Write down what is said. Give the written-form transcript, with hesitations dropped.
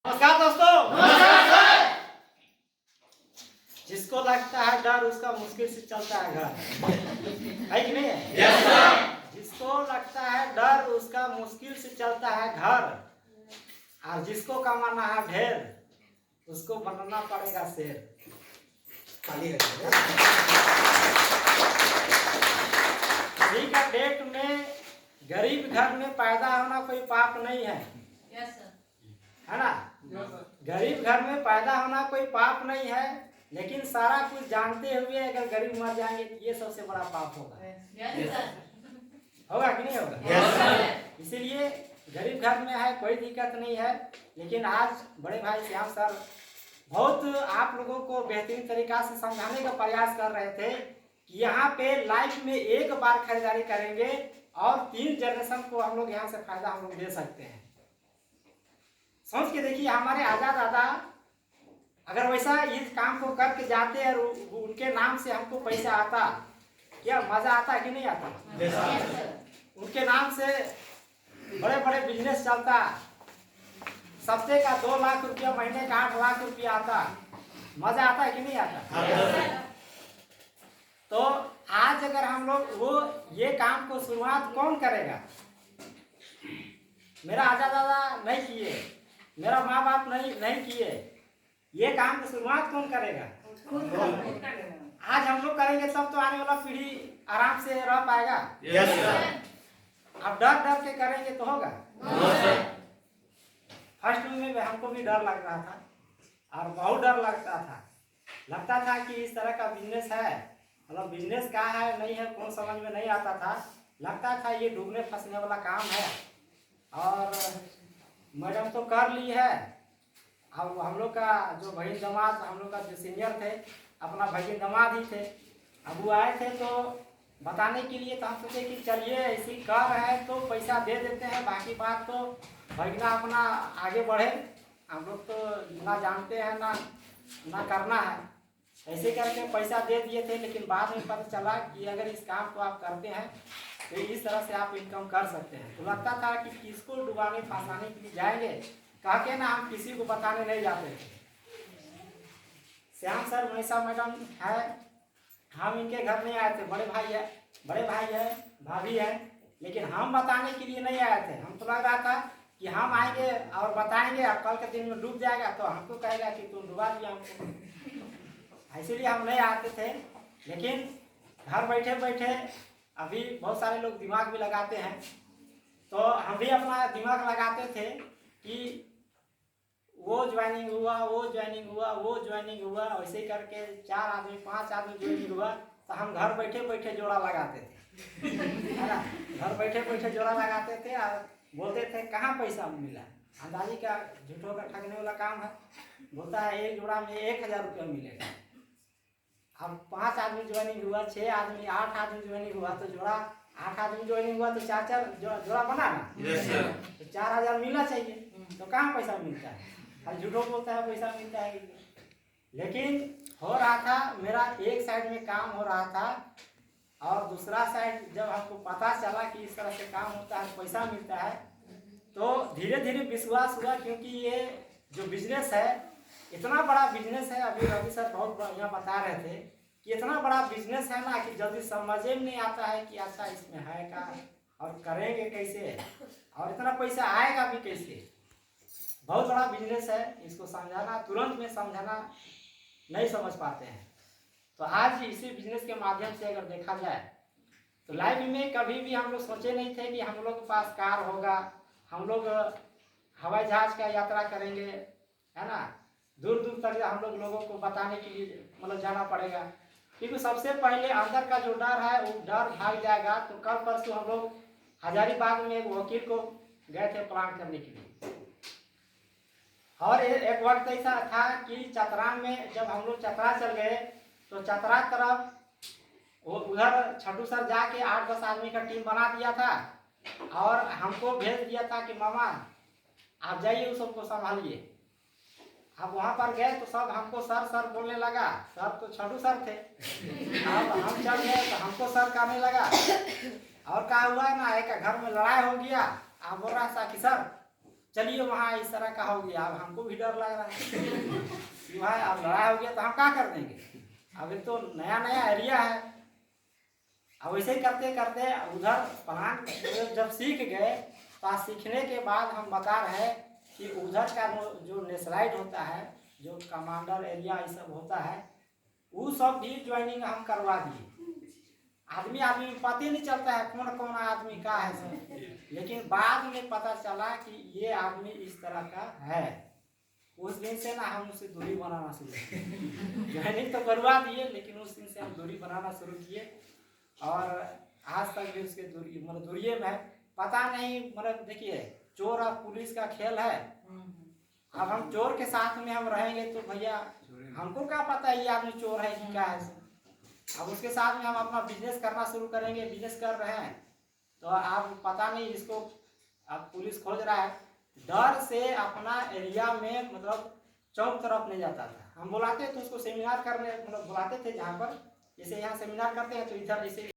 नमस्कार दोस्तों। नमस्कार। जिसको लगता है डर उसका मुश्किल से चलता है घर, है कि नहीं है? Yes sir. जिसको लगता है डर उसका मुश्किल से चलता है घर, और जिसको कमाना है ढेर उसको बनना पड़ेगा शेर। अभी का डेट में गरीब घर में पैदा होना कोई पाप नहीं है, है ना? गरीब घर में पैदा होना कोई पाप नहीं है, लेकिन सारा कुछ जानते हुए अगर गरीब मर जाएंगे तो ये सबसे बड़ा पाप होगा। होगा कि नहीं होगा? इसीलिए गरीब घर में है कोई दिक्कत नहीं है, लेकिन आज बड़े भाई श्याम सर बहुत आप लोगों को बेहतरीन तरीका से समझाने का प्रयास कर रहे थे कि यहाँ पे लाइफ में एक बार खरीदारी करेंगे और 3 जनरेशन को हम लोग यहाँ से फायदा हम लोग दे सकते हैं। सोच के देखिए, हमारे आजा दादा अगर वैसा इस काम को करके जाते हैं और उनके नाम से हमको पैसा आता, क्या मजा आता कि नहीं आता? उनके नाम से बड़े बड़े बिजनेस चलता, सप्ते का 2 लाख रुपया, महीने का 8 लाख रुपया आता, मजा आता है कि नहीं आता? तो आज अगर हम लोग वो ये काम को शुरुआत कौन करेगा? मेरा आजा दादा नहीं किए, मेरा माँ बाप नहीं किए, ये काम की शुरुआत कौन करेगा? आज हम लोग करेंगे तब तो आने वाला पीढ़ी आराम से रह पाएगा। अब डर डर के करेंगे तो होगा? फर्स्ट में हमको भी डर लग रहा था और बहुत डर लगता था कि इस तरह का बिजनेस है, मतलब बिजनेस क्या है नहीं है कौन समझ में नहीं आता था। लगता था ये डूबने फंसने वाला काम है, और मैडम तो कर ली है। अब हम लोग का जो भाई दामाद, हम लोग का जो सीनियर थे, अपना भाई दामाद ही थे, अब वो आए थे तो बताने के लिए, तो हम सोचे कि चलिए ऐसी कर है तो पैसा दे देते हैं, बाकी बात तो भगना अपना आगे बढ़े, हम लोग तो ना जानते हैं ना करना है। ऐसे करके पैसा दे दिए थे, लेकिन बाद में पता चला कि अगर इस काम को आप करते हैं तो इस तरह से आप इनकम कर सकते हैं। तो लगता था कि किसको डुबाने फंसाने के लिए जाएंगे, कह के ना हम किसी को बताने नहीं जाते थे। श्याम सर मनीषा मैडम है, हम इनके घर नहीं आए थे, बड़े भाई है भाभी है, लेकिन हम बताने के लिए नहीं आए थे। हमको लग रहा था कि हम आएंगे और बताएंगे और कल के दिन में डूब जाएगा तो हमको कहेगा कि तुम डुबा दिया हमको, इसीलिए हम नहीं आते थे। लेकिन घर बैठे बैठे अभी बहुत सारे लोग दिमाग भी लगाते हैं, तो हम भी अपना दिमाग लगाते थे कि वो ज्वाइनिंग हुआ, वैसे करके 4 आदमी 5 आदमी ज्वाइनिंग हुआ, तो हम घर बैठे बैठे जोड़ा लगाते थे, है ना? घर बैठे बैठे जोड़ा लगाते थे और बोलते थे कहाँ पैसा मिला। अंदाजी का झूठों का ठगने वाला काम है। बोलता है एक जोड़ा में 1000 रुपया मिलेगा। अब 5 आदमी ज्वाइनिंग हुआ, 6 आदमी 8 आदमी ज्वाइनिंग हुआ, तो जोड़ा 8 आदमी ज्वाइनिंग हुआ तो 4 जोड़ा बना ना, तो 4000 मिलना चाहिए। तो कहाँ पैसा मिलता है? झूठों बोलता है पैसा मिलता है। लेकिन हो रहा था, मेरा एक साइड में काम हो रहा था और दूसरा साइड जब हमको पता चला कि इस तरह से काम होता है, पैसा मिलता है, तो धीरे धीरे विश्वास हुआ। क्योंकि ये जो बिजनेस है इतना बड़ा बिजनेस है, अभी रवि सर बहुत बढ़िया बता रहे थे कि इतना बड़ा बिजनेस है ना कि जल्दी समझ में नहीं आता है कि अच्छा इसमें है क्या और करेंगे कैसे और इतना पैसा आएगा भी कैसे। बहुत बड़ा बिजनेस है, इसको समझाना तुरंत में समझाना नहीं समझ पाते हैं। तो आज इसी बिजनेस के माध्यम से अगर देखा जाए तो लाइफ में कभी भी हम लोग सोचे नहीं थे कि हम लोग के पास कार होगा, हम लोग हवाई जहाज का यात्रा करेंगे, है ना? दूर दूर तक हम लोग लोगों को बताने के लिए मतलब जाना पड़ेगा, क्योंकि सबसे पहले अंदर का जो डर है वो डर भाग जाएगा। तो कल परसों हम लोग हजारीबाग में एक वकील को गए थे प्लान करने के लिए, और एक वक्त ऐसा था कि चतरा में जब हम लोग चतरा चल गए तो चतरा तरफ वो उधर छठू सर जाके 8-10 आदमी का टीम बना दिया था और हमको भेज दिया था कि मामा आप जाइए उस सबको संभालिए। अब वहाँ पर गए तो सब हमको सर बोलने लगा। सर तो छठू सर थे, अब हम चल गए तो हमको सर कहने लगा। और क्या हुआ ना, एक घर में लड़ाई हो गया। आप बोल रहा था कि सर चलिए वहाँ इस तरह का हो गया, अब हमको भी डर लग रहा है कि भाई अब लड़ाई हो गया तो हम क्या कर देंगे, अभी तो नया नया एरिया है। अब वैसे ही करते करते उधर प्लान जब सीख गए तो सीखने के बाद हम बता रहे हैं कि उधर का जो नेशनलाइट होता है, जो कमांडर एरिया ये सब होता है, वो सब भी ज्वाइनिंग हम करवा दिए। आदमी आदमी पता ही नहीं चलता है कौन कौन आदमी का है सब, लेकिन बाद में पता चला कि ये आदमी इस तरह का है। उस दिन से ना हम उससे दूरी बनाना शुरू किए। ज्वाइनिंग तो करवा दिए लेकिन उस दिन से हम दूरी बनाना शुरू किए और आज तक भी उसके दूरी मतलब दूरिये में है। पता नहीं मतलब देखिए चोर और पुलिस का खेल है। अब हम चोर के साथ में हम रहेंगे तो भैया हमको क्या पता है ये आदमी चोर है कि क्या है। अब उसके साथ में हम अपना बिजनेस करना शुरू करेंगे, बिजनेस कर रहे हैं तो आप पता नहीं इसको अब पुलिस खोज रहा है, डर से अपना एरिया में मतलब चौक तरफ नहीं जाता था। हम बुलाते तो उसको सेमिनार करने मतलब बुलाते थे, जहाँ पर जैसे यहाँ सेमिनार करते हैं तो इधर जैसे